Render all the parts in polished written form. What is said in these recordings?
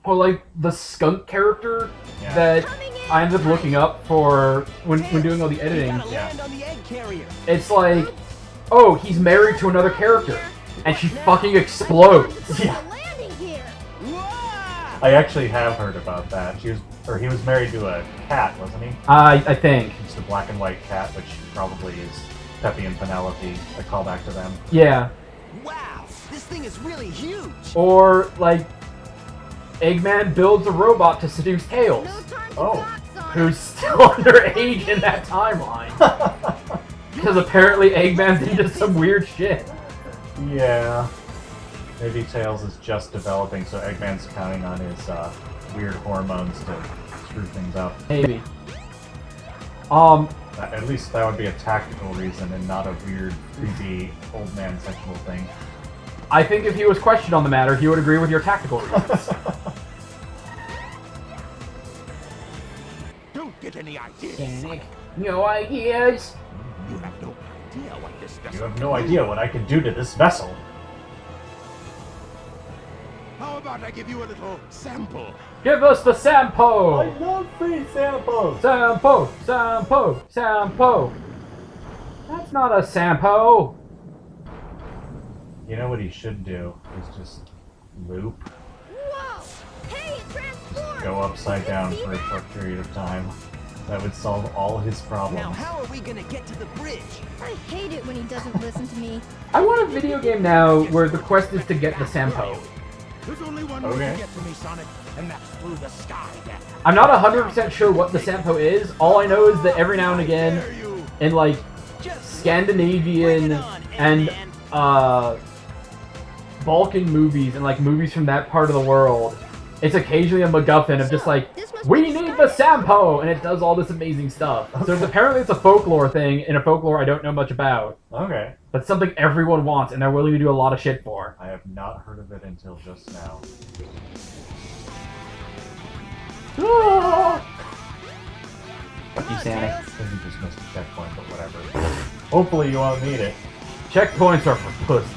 Or like the skunk character that I ended up looking up for when doing all the editing. It's like, oh, he's married to another character, and she fucking explodes. Yeah. I actually have heard about that. He was married to a cat, wasn't he? I think. It's the black and white cat, which probably is Peppy and Penelope. I call back to them. Yeah. Wow, this thing is really huge. Or like, Eggman builds a robot to seduce Tails, who's still underage in that timeline. Because apparently Eggman's into some weird shit. Yeah. Maybe Tails is just developing, so Eggman's counting on his weird hormones to screw things up. Maybe. At least that would be a tactical reason and not a weird, creepy, old man sexual thing. I think if he was questioned on the matter, he would agree with your tactical reasons. Don't get any ideas. Sonic, no ideas? You have no idea what this vessel You have no idea what I can do to this vessel. How about I give you a little sample? Give us the sample! I love free samples! Sample! Sample! Sample! That's not a sample! You know what he should do? Is just loop. Whoa! Hey, it transformed! Go upside down for a short period of time. That would solve all his problems. Now, how are we gonna get to the bridge? I hate it when he doesn't listen to me. I want a video game now where the quest is to get the sampo. There's only one way to get to me, Sonic, and that's through the sky. I'm not 100% sure what the sampo is. All I know is that every now and again, in like Scandinavian and Balkan movies and like movies from that part of the world, it's occasionally a MacGuffin of just like, we need the sampo, and it does all this amazing stuff. So apparently it's a folklore thing, in a folklore I don't know much about. Okay. But it's something everyone wants, and they're willing to do a lot of shit for. I have not heard of it until just now. Fuck you, Sonic. I think you just missed a checkpoint, but whatever. Hopefully you won't need it. Checkpoints are for pussy.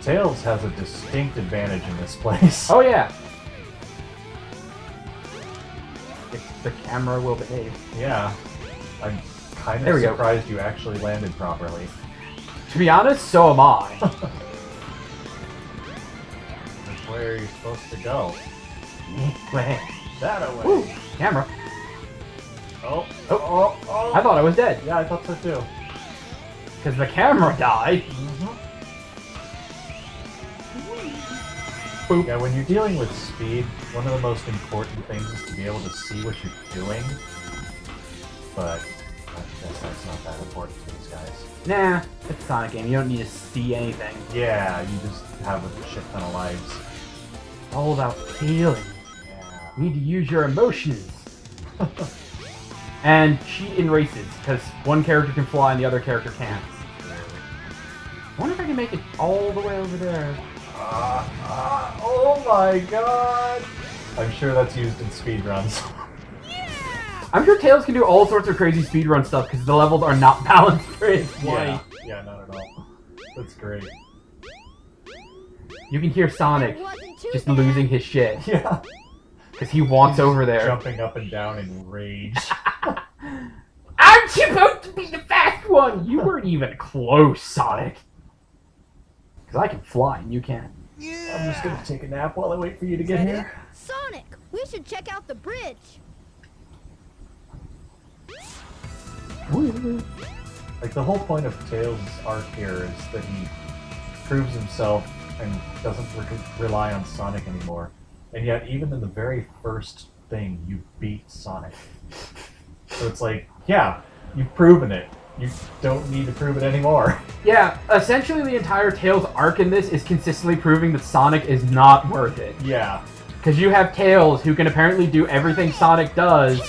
Tails has a distinct advantage in this place. Oh yeah. If the camera will behave. Yeah. I'm kind of surprised you actually landed properly. To be honest, so am I. Which way are you supposed to go? That away. Woo. Camera. Oh. Oh. Oh. I thought I was dead. Yeah, I thought so too. Because the camera died. Boop. Yeah, when you're dealing with speed, one of the most important things is to be able to see what you're doing. But I guess that's not that important to these guys. Nah, it's a Sonic game. You don't need to see anything. Yeah, you just have a shit ton of lives. It's all about feeling. Yeah. You need to use your emotions. And cheat in races, because one character can fly and the other character can't. I wonder if I can make it all the way over there. Oh my god! I'm sure that's used in speedruns. I'm sure Tails can do all sorts of crazy speedrun stuff because the levels are not balanced for his flight. Yeah, not at all. That's great. You can hear Sonic just losing his shit. Yeah. Because he wants over there. Jumping up and down in rage. I'm supposed to be the fast one! You weren't even close, Sonic. Because I can fly and you can't. Yeah. I'm just gonna take a nap while I wait for you to get here. Sonic, we should check out the bridge. Like, the whole point of Tails' arc here is that he proves himself and doesn't rely on Sonic anymore. And yet, even in the very first thing, you beat Sonic. So it's like, yeah, you've proven it. You don't need to prove it anymore. Yeah, essentially the entire Tails arc in this is consistently proving that Sonic is not worth it. Yeah. Because you have Tails, who can apparently do everything Sonic does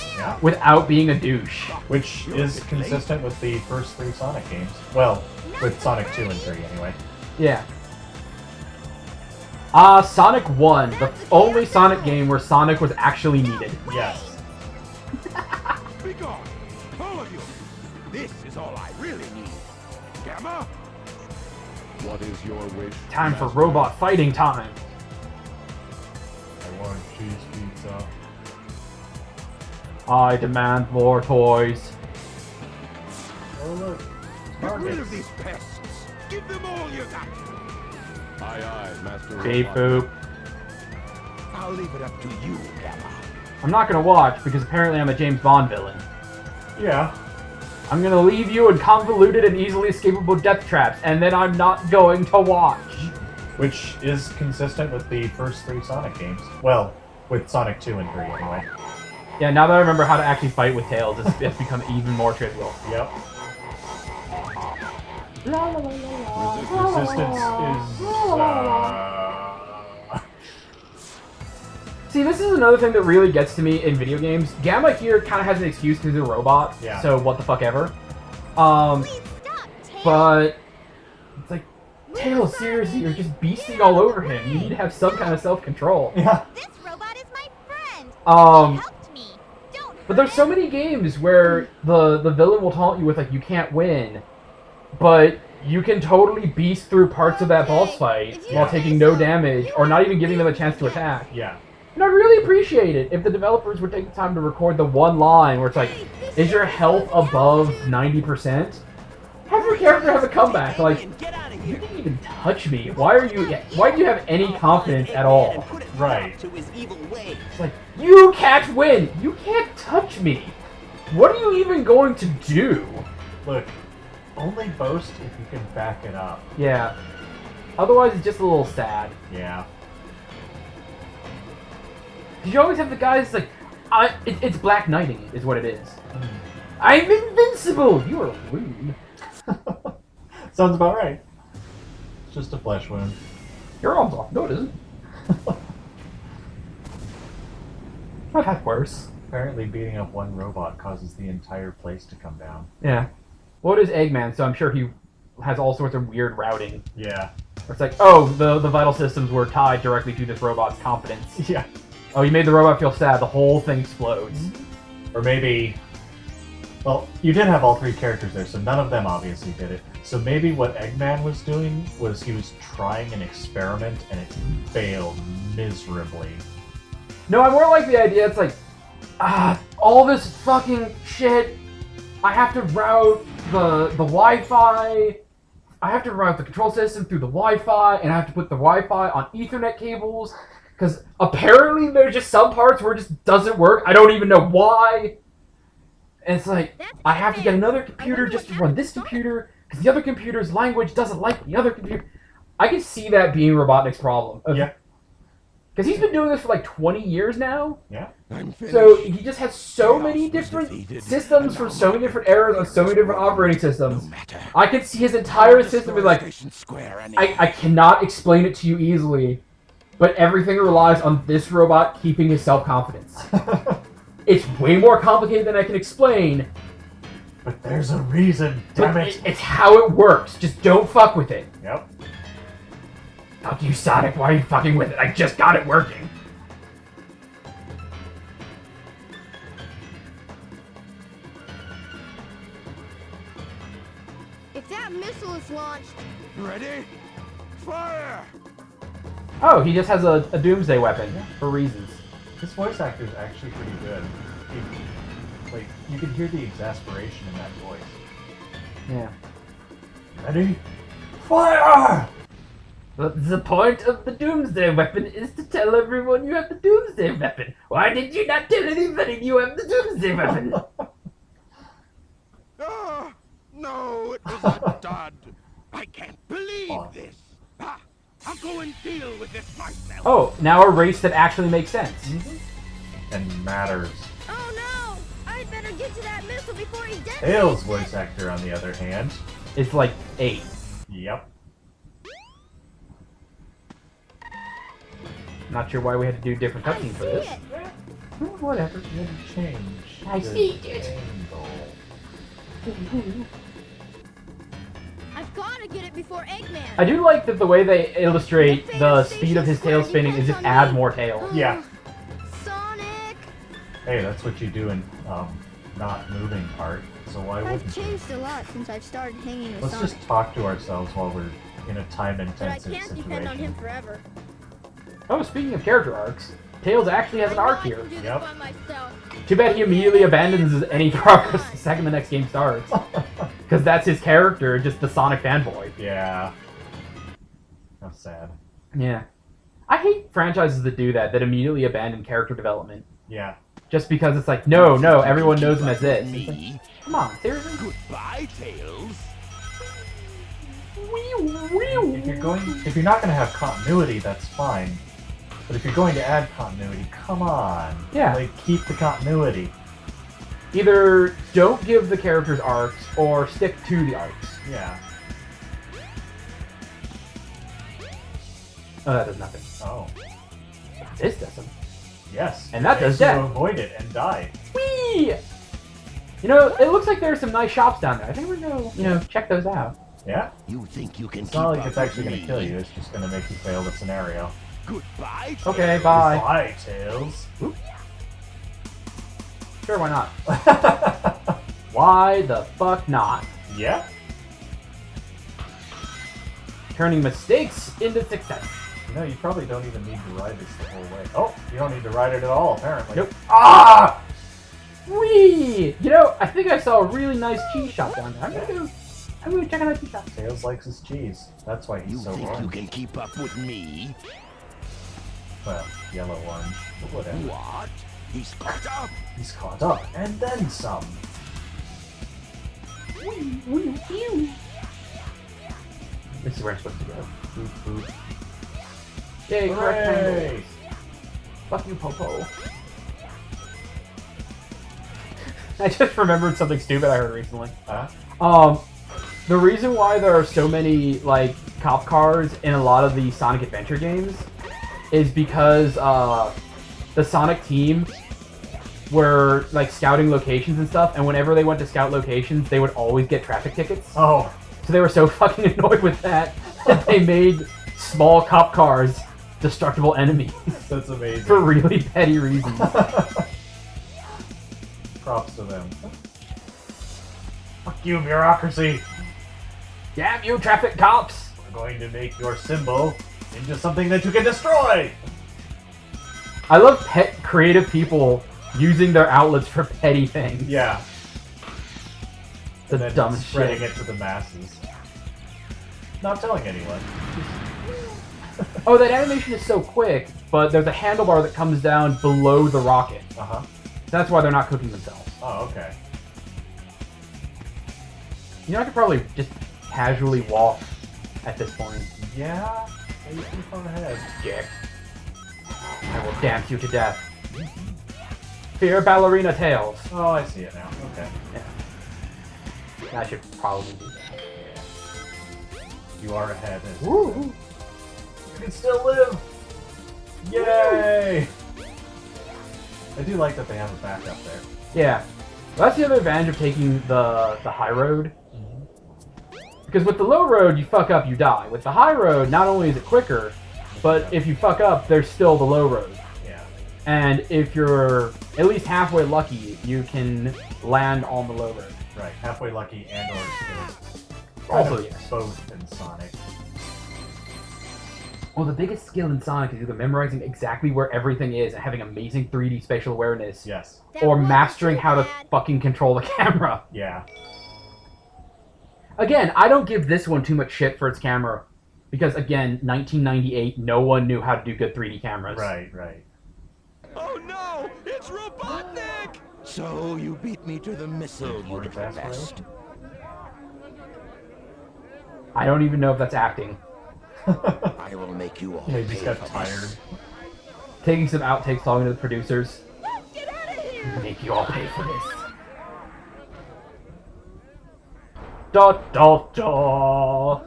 without being a douche. Which is consistent with the first 3 Sonic games. Well, with Sonic 2 and 3 anyway. Yeah. Sonic 1, the only Sonic game where Sonic was actually needed. Yes. Be gone, all of you. This is all I really need. Gamma? What is your wish? Time for robot fighting time. more cheese pizza. I demand more toys. Oh look, Get rid of targets. these pests. Give them all you got. Aye, aye, Master Beep Robot. boop. I'll leave it up to you, Gamma. I'm not gonna watch because apparently I'm a James Bond villain. Yeah. I'm gonna leave you in convoluted and easily escapable death traps, and then I'm not going to watch. Which is consistent with the first 3 Sonic games. Well, with Sonic 2 and 3 anyway. Yeah, now that I remember how to actually fight with Tails, it's become even more trivial. Yep. Resistance is... See, this is another thing that really gets to me in video games. Gamma here kind of has an excuse because he's a robot, Yeah. so what the fuck ever. Please stop, Tails. But it's like, Tails, seriously, you're just beasting all over him. You need to have some kind of self-control. Yeah. This robot is my friend. Um, He helped me. Don't But there's so many games where the villain will taunt you with, like, you can't win, but you can totally beast through parts of that boss fight while taking no damage, or not even giving them a chance to attack. Yeah. And I'd really appreciate it if the developers would take the time to record the one line where it's like, is your health above 90%? Have your character have a comeback, like, you didn't even touch me. Why do you have any confidence at all? Right. It's like, you can't win! You can't touch me! What are you even going to do? Look, only boast if you can back it up. Yeah. Otherwise, it's just a little sad. Yeah. You always have the guys like, it's Black Knighting is what it is. I'm invincible! You are rude. Sounds about right. It's just a flesh wound. Your arm's off. No, it isn't. I've had worse. Apparently beating up one robot causes the entire place to come down. Yeah. Well, it is Eggman, so I'm sure he has all sorts of weird routing. Yeah. It's like, oh, the vital systems were tied directly to this robot's confidence. Yeah. Oh, you made the robot feel sad. The whole thing explodes. Or maybe... Well, you did have all 3 characters there, so none of them obviously did it. So maybe what Eggman was doing was he was trying an experiment and it failed miserably. No, I more like the idea, it's like, all this fucking shit. I have to route the Wi-Fi. I have to route the control system through the Wi-Fi, and I have to put the Wi-Fi on Ethernet cables. Because apparently there's just some parts where it just doesn't work. I don't even know why. And it's like, I have to get another computer just to run this computer, because the other computer's language doesn't like the other computer. I can see that being Robotnik's problem. Yeah. Because he's been doing this for like 20 years now. Yeah. So he just has so many different systems for so many different eras on so many different operating systems. I can see his entire system be like, I cannot explain it to you easily, but everything relies on this robot keeping his self-confidence. It's way more complicated than I can explain. But there's a reason, damn it. It's how it works. Just don't fuck with it. Yep. Fuck you, Sonic. Why are you fucking with it? I just got it working. If that missile is launched, Ready? Fire! Oh, he just has a doomsday weapon for reasons. This voice actor is actually pretty good. Like, you can hear the exasperation in that voice. Yeah. Ready? Fire! But the point of the doomsday weapon is to tell everyone you have the doomsday weapon. Why did you not tell anybody you have the doomsday weapon? Oh, no, it was a dud. I can't believe this. I'll go and deal with this myself. Oh, now a race that actually makes sense. And matters. oh no! I'd better get to that missile before he detonates. Tails' voice actor, on the other hand. It's like 8. Yep. Not sure why we had to do different I cutscenes for see this. it. Whatever. You had to change I the see it. angle. I've gotta get it before Eggman. I do like that the way they illustrate the speed of his tail spinning is just add more tail. Yeah. Sonic! Hey, that's what you do in not moving part, so why I've wouldn't you? changed a lot since I've started hanging with Let's Sonic. just talk to ourselves while we're in a But I time-intensive can't depend on situation. him forever. Oh, speaking of character arcs, Tails actually has an arc I here. can do this Yep. by myself. Too bad he immediately abandons any progress the second the next game starts. Because that's his character, just the Sonic fanboy. Yeah. How sad. Yeah. I hate franchises that do that immediately abandon character development. Yeah. Just because it's like, no, everyone knows him as this. It's like, Me. come on, seriously? Goodbye, Tails. If you're not going to have continuity, that's fine. But if you're going to add continuity, come on. Yeah. Like, keep the continuity. Either don't give the characters arcs, or stick to the arcs. Yeah. Oh, that does nothing. Oh. This does something. Yes. And that does You death. avoid it and die. Whee! You know, it looks like there's some nice shops down there. I think we're gonna, check those out. Yeah? You think you can It's keep not like up it's actually with going to kill you, it's just going to make you fail the scenario. Goodbye, Tails. Okay, bye. Bye, Tails. Sure, why not? Why the fuck not? Yeah? Turning mistakes into success. You know, you probably don't even need to ride this the whole way. Oh, you don't need to ride it at all, apparently. Nope. Ah! Whee! You know, I think I saw a really nice cheese shop down there. I'm gonna check out that cheese shop. Tails likes his cheese. That's why You he's so think you orange. can keep up with me? Well, yellow-orange, but whatever. What? He's caught up. He's caught up, and then some. This is where I'm supposed to go. Boop, boop. Yay, correct Hooray! angles. Fuck you, Popo. I just remembered something stupid I heard recently. Huh? The reason why there are so many, like, cop cars in a lot of the Sonic Adventure games is because, the Sonic team were, like, scouting locations and stuff, and whenever they went to scout locations, they would always get traffic tickets. Oh, So they were so fucking annoyed with that they made small cop cars destructible enemies that's amazing. for really petty reasons. Props to them. Fuck you, bureaucracy! Damn you, traffic cops! We're going to make your symbol into something that you can destroy! I love creative people using their outlets for petty things. Yeah. The And then dumbest spreading shit. it to the masses. Not telling anyone. Oh, that animation is so quick, but there's a handlebar that comes down below the rocket. Uh-huh. That's why they're not cooking themselves. Oh, okay. You know, I could probably just casually walk at this point. Yeah? Maybe too far ahead. Dick. I will dance you to death. Fear ballerina tails. Oh, I see it now. Okay. Yeah. I should probably do that. You are ahead. Woo! You can still live! Yay! I do like that they have a backup there. Yeah. Well, that's the other advantage of taking the high road. Because with the low road, you fuck up, you die. With the high road, not only is it quicker, but if you fuck up, there's still the low road. Yeah. And if you're at least halfway lucky, you can land on the low road. Right. Halfway lucky and or skilled. Also, Kind of yes. both in Sonic. Well, the biggest skill in Sonic is either memorizing exactly where everything is and having amazing 3D spatial awareness, Yes. or mastering how to fucking control the camera. Yeah. Again, I don't give this one too much shit for its camera. Because, again, 1998, no one knew how to do good 3D cameras. Right, right. Oh no! It's Robotnik! So you beat me to the missile, you More did fast best. I don't even know if that's acting. I will make you all They pay just got for tired. this. Taking some outtakes, talking to the producers. Get out of here! Make you all pay for this. Da da da!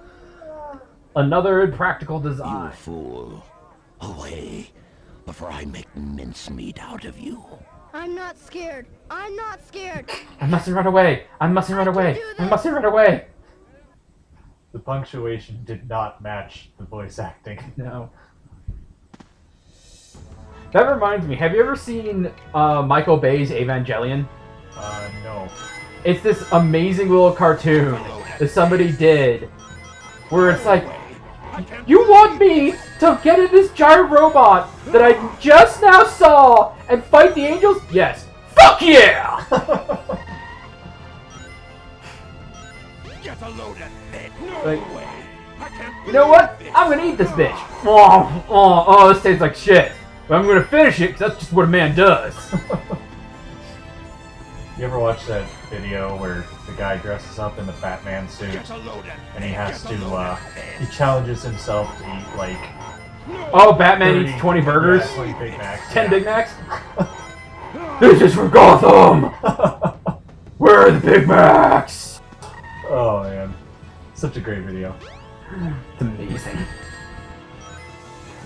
Another impractical You design. fool. Away, before I make mincemeat out of you. I'm not scared. I'm not scared. I mustn't run away! I mustn't run away! I mustn't run away! The punctuation did not match the voice acting. No. That reminds me, have you ever seen Michael Bay's Evangelion? No. It's this amazing little cartoon that somebody did where it's like, you want me to get in this giant robot that I just now saw and fight the angels? Yes. Fuck yeah! Get a load of it. No Like, way. I can't you know what? believe this. I'm gonna eat this bitch. Oh, this tastes like shit. But I'm gonna finish it because that's just what a man does. You ever watch that video where the guy dresses up in the Batman suit Get a load of and he it. has Get a load to, of he it. challenges himself to eat like Oh, Batman 30 eats 20 burgers? Yeah, 20 Big Macs. 10 yeah. Big Macs? This is for Gotham! Where are the Big Macs? Oh man, such a great video. It's amazing.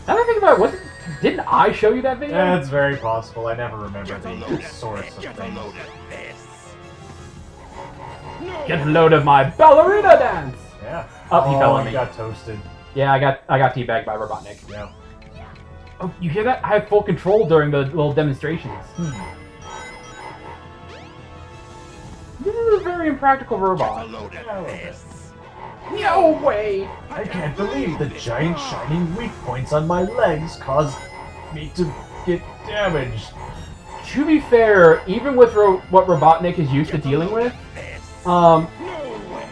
Now that I think about it, didn't I show you that video? Yeah, it's very possible. I never remember Get a load the of source it. of Get a things. load of this. No Get a load of my ballerina dance! Yeah. Oh, he fell on you me. got toasted. Yeah, I got teabagged by Robotnik. Yeah. Oh, you hear that? I had full control during the little demonstrations. This is a very impractical Get a robot. load Yeah, a of little bit. this. No way! I can't believe the giant shining weak points on my legs caused me to get damaged. To be fair, even with what Robotnik is used to dealing with, This. um, No way.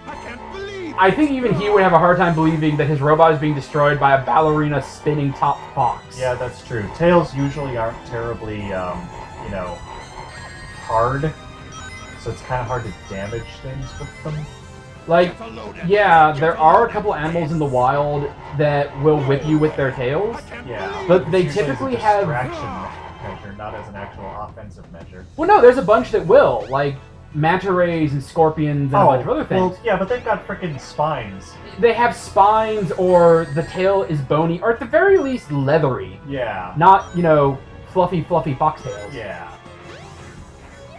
I can't believe I think even he would have a hard time believing that his robot is being destroyed by a ballerina spinning top fox. Yeah, that's true. Tails usually aren't terribly, you know, hard, so it's kind of hard to damage things with them. Like, Get a load of yeah, this. there Get a are load a couple of animals this. in the wild that will whip you with their tails. I can't Yeah. believe But they It's usually typically as a have- distraction measure, not as an actual offensive measure. Well, no, there's a bunch that will, like manta rays and scorpions and a bunch of other things. Well, yeah, but they've got freaking spines. They have spines, or the tail is bony, or at the very least leathery. Yeah. Not, you know, fluffy foxtails. Yeah.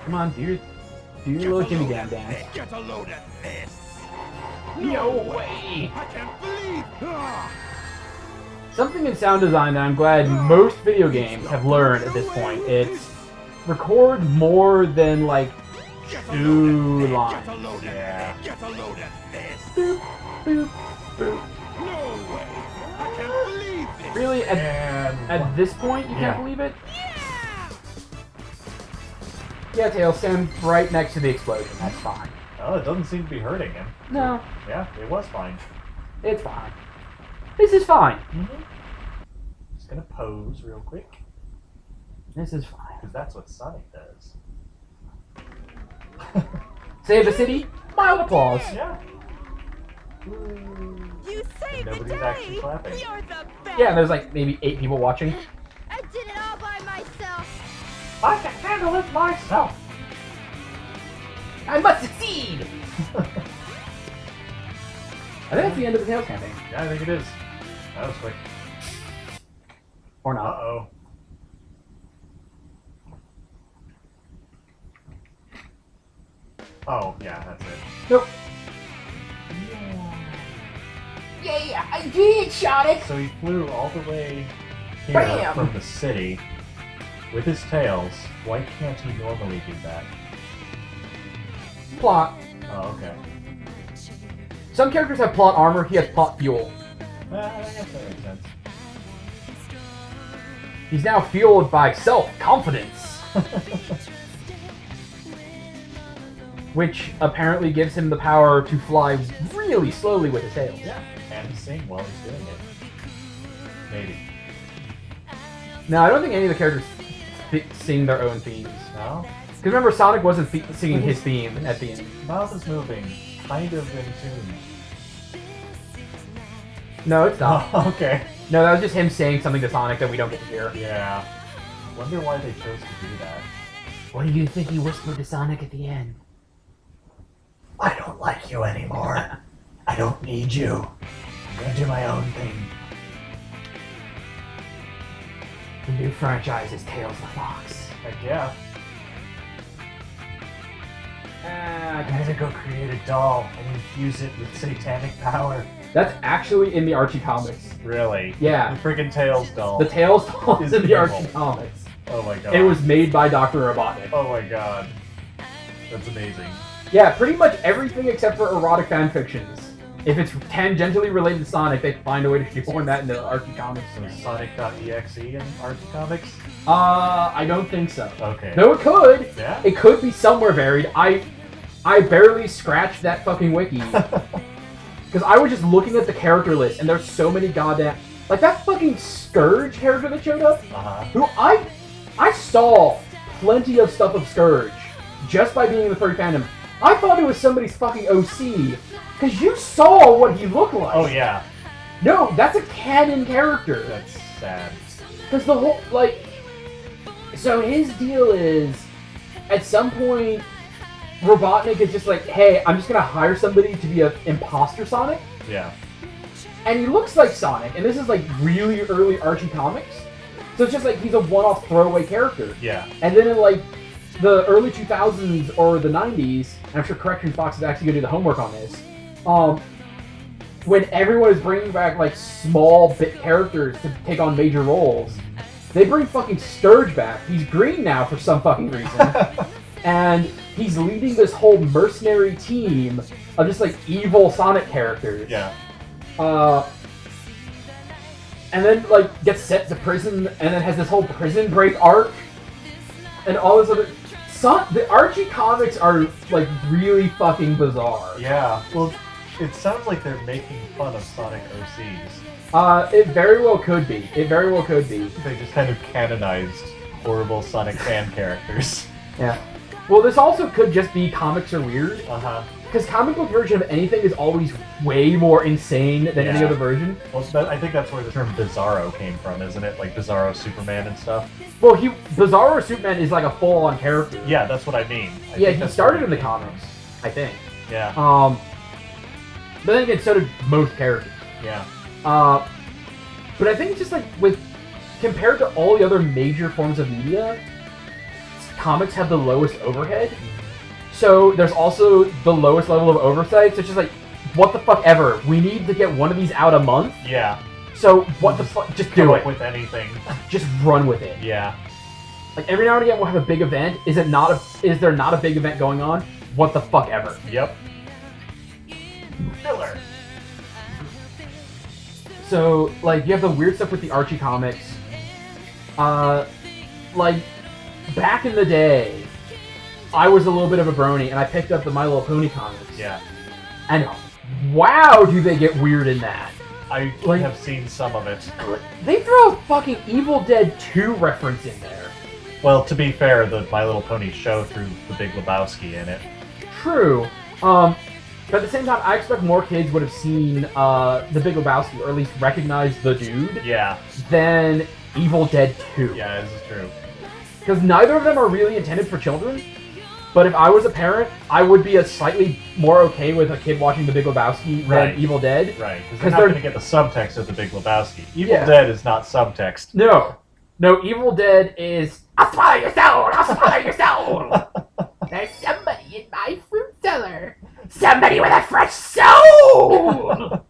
Come on, do your Get a little Jimmy load Jam of dance. this. Get a load of this. No way! I can't believe. Ah. Something in sound design that I'm glad most video games have learned at this point. It's record more than like Get a two load of lines. it. Get a load of Yeah. it. Get a load of this. Boop, boop, boop. No way. I can't believe this. Really, at And this point, you Yeah. can't believe it? Yeah, Tails, stand right next to the explosion. That's fine. oh, it doesn't seem to be hurting him. No, Yeah, it was fine. it's fine. This is fine. Just gonna pose real quick, This is fine. because that's what Sonic does. Save the city? Mild applause. Yeah. You saved the Nobody's day! actually clapping. You're the best! Yeah, and there's like maybe 8 people watching. I did it all by myself! I can handle it myself. I must succeed! I think that's the end of the Tails campaign. Yeah, I think it is. That was quick. Or not. Uh-oh. Oh, yeah, that's it. Nope. Yeah, I did, Sonic! So he flew all the way here Bam! from the city with his tails. Why can't he normally do that? Plot. Oh, okay. Some characters have plot armor, he has plot fuel. I guess that makes sense. He's now fueled by self-confidence, which apparently gives him the power to fly really slowly with his tails. Yeah, and sing while he's doing it. Maybe. No, I don't think any of the characters sing their own themes. No? Because remember, Sonic wasn't singing his theme at the end. Mouth is moving, kind of in tune. No, it's not. Oh, okay. No, that was just him saying something to Sonic that we don't get to hear. Yeah. Wonder why they chose to do that. What do you think he whispered to Sonic at the end? I don't like you anymore. I don't need you. I'm gonna do my own thing. The new franchise is Tails the Fox. Heck yeah. I'm gonna go create a doll and infuse it with satanic power. That's actually in the Archie comics. Really? Yeah. The friggin' Tails doll. The Tails doll is Is in the evil. Archie comics. Oh my god. It was made by Dr. Robotnik. Oh my god. That's amazing. Yeah, pretty much everything except for erotic fan fictions if it's tangentially related to Sonic, they find a way to shoehorn that into Archie Comics. So Sonic.exe in Archie Comics? I don't think so. Okay. Though it could. Yeah? It could be somewhere buried. I barely scratched that fucking wiki. Because I was just looking at the character list, and there's so many goddamn... Like, that fucking Scourge character that showed up, who I saw plenty of stuff of Scourge just by being in the furry fandom. I thought it was somebody's fucking OC, because you saw what he looked like. Oh, yeah. No, that's a canon character. That's sad. Because the whole, like... So his deal is, at some point, Robotnik is just like, hey, I'm just going to hire somebody to be an imposter Sonic. Yeah. And he looks like Sonic, and this is like really early Archie Comics. So it's just like he's a one-off throwaway character. Yeah. And then in like the early 2000s or the 90s, and I'm sure Correction Fox is actually going to do the homework on this, when everyone is bringing back like small bit characters to take on major roles, they bring fucking Scourge back. He's green now for some fucking reason. And he's leading this whole mercenary team of just like evil Sonic characters. Yeah. And then like gets sent to prison, and then has this whole prison break arc, and all this other. The Archie comics are like really fucking bizarre. Yeah. Well, it sounds like they're making fun of Sonic OCs. It very well could be. It very well could be. They just kind of canonized horrible Sonic fan characters. Yeah. Well, this also could just be comics are weird. Uh-huh. Because comic book version of anything is always way more insane than any other version. Well, I think that's where the term Bizarro came from, isn't it? Like Bizarro Superman and stuff. Well, Bizarro Superman is like a full-on character. Yeah, that's what I mean. Yeah, he started in the comics, I think. Yeah. But then again, so did most characters. Yeah. But I think it's just like compared to all the other major forms of media, comics have the lowest overhead. So there's also the lowest level of oversight. So it's just like, what the fuck ever. We need to get one of these out a month. Yeah. So what the fuck? Just do it. With anything. Just run with it. Yeah. Like every now and again we'll have a big event. Is there not a big event going on? What the fuck ever. Yep. Filler. So like you have the weird stuff with the Archie comics. Like back in the day, I was a little bit of a brony, and I picked up the My Little Pony comics. Yeah. And wow, do they get weird in that. I have seen some of it. They throw a fucking Evil Dead 2 reference in there. Well, to be fair, the My Little Pony show threw The Big Lebowski in it. True. But at the same time, I expect more kids would have seen The Big Lebowski, or at least recognize the dude, than Evil Dead 2. Yeah, this is true. Because neither of them are really intended for children. But if I was a parent, I would be slightly more okay with a kid watching The Big Lebowski than Evil Dead. Right, because they're not going to get the subtext of The Big Lebowski. Evil Dead is not subtext. No, Evil Dead is, I'll swallow your soul! I'll swallow your soul! There's somebody in my fruit cellar! Somebody with a fresh soul!